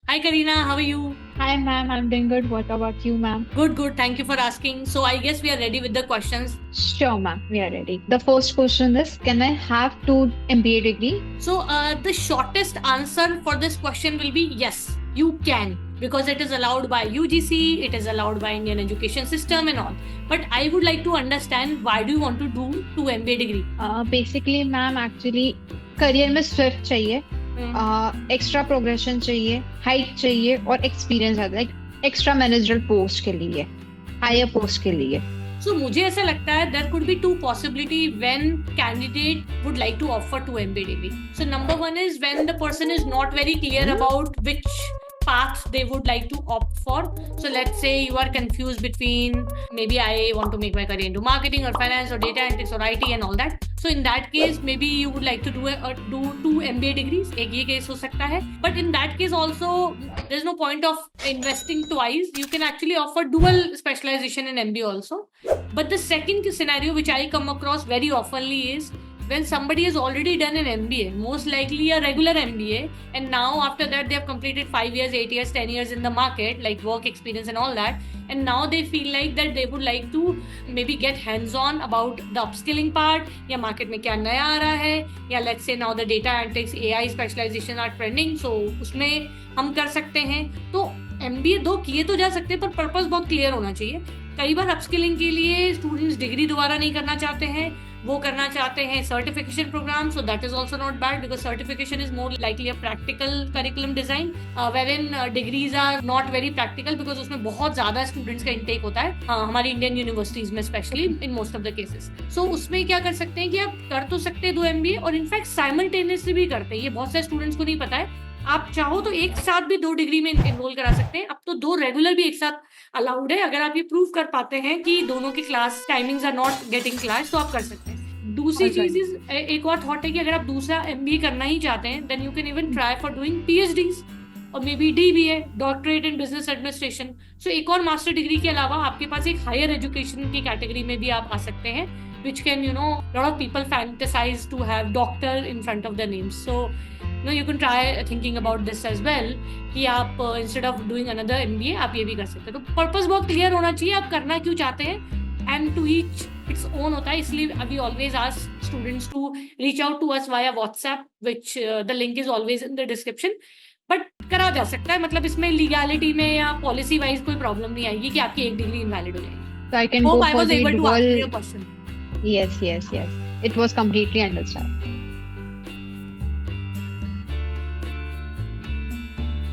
Hi Karina, how are you? Hi, ma'am. I'm doing good. What about you, ma'am? Good, good. Thank you for asking. So I guess we are ready with the questions. Sure, ma'am. We are ready. The first question is, can I have two MBA degree? So the shortest answer for this question will be yes, you can, because it is allowed by UGC, it is allowed by Indian education system and all. But I would like to understand, why do you want to do two MBA degree? Basically, ma'am, actually career में Swift चाहिए, extra progression चाहिए, height चाहिए और experience आता है extra managerial post के लिए, higher post के लिए. So मुझे ऐसा लगता है there could be two possibility when candidate would like to offer to MBA degree. So number one is when the person is not very clear about which path they would like to opt for. So let's say you are confused between maybe I want to make my career into marketing or finance or data analytics or IT and all that. So in that case maybe you would like to do two MBA degrees. एक ये case हो सकता है. But in that case also there's no point of investing twice. You can actually offer dual specialization in MBA also. But the second scenario which I come across very oftenly is when somebody has already done an MBA, most likely a regular MBA, and now after that they have completed 5 years, 8 years, 10 years in the market, like work experience and all that, and now they feel like that they would like to maybe get hands-on about the upskilling part, या market में क्या नया आ रहा है, या let's say now the data analytics, AI specialization are trending, so उसमें हम कर सकते हैं. तो MBA दो किए तो जा सकते हैं, पर पर्पस बहुत क्लियर होना चाहिए. कई बार अपस्किलिंग के लिए स्टूडेंट्स डिग्री दोबारा नहीं करना चाहते हैं, वो करना चाहते हैं certification programme. So that is also not bad because certification is more likely a practical curriculum design, where in degrees are not very practical because उसमें बहुत ज्यादा स्टूडेंट्स का इंटेक होता है, हमारी इंडियन यूनिवर्सिटीज में specially in most of the cases. So उसमें क्या कर सकते हैं कि आप कर तो सकते हैं दो MBA और इनफैक्ट साइमल्टेनियसली भी करते हैं. ये बहुत सारे स्टूडेंट्स को नहीं पता है. आप चाहो तो एक साथ भी दो डिग्री में एनरोल करा सकते हैं. अब तो दो रेगुलर भी एक साथ अलाउड है. अगर आप ये प्रूव कर पाते हैं कि दोनों की class timings are not getting class, तो आप कर सकते हैं. दूसरी चीज इज एक और थॉट है कि अगर आप दूसरा MBA करना ही चाहते हैं then you can even try for doing PhDs और maybe DBA, doctorate in business administration. So एक और मास्टर डिग्री के अलावा आपके पास एक हायर एजुकेशन की कैटेगरी में भी आप आ सकते हैं, which can, you know, lot of people fantasize to have doctor in front of their names. So you can try thinking about this as well कि आप instead of doing another MBA आप ये भी कर सकते हैं. तो पर्पस बहुत क्लियर होना चाहिए आप करना क्यों चाहते हैं, and to each its own होता है. इसलिए we always ask students to reach out to us via WhatsApp, which the link is always in the description. But करा जा सकता है, मतलब इसमें लीगैलिटी में या पॉलिसी वाइज कोई प्रॉब्लम नहीं आएगी कि आपकी एक डिग्री इनवैलिड हो जाएगी. So I can Hope go I for was the able to dual. answer your question. Yes, yes, yes. It was completely understand.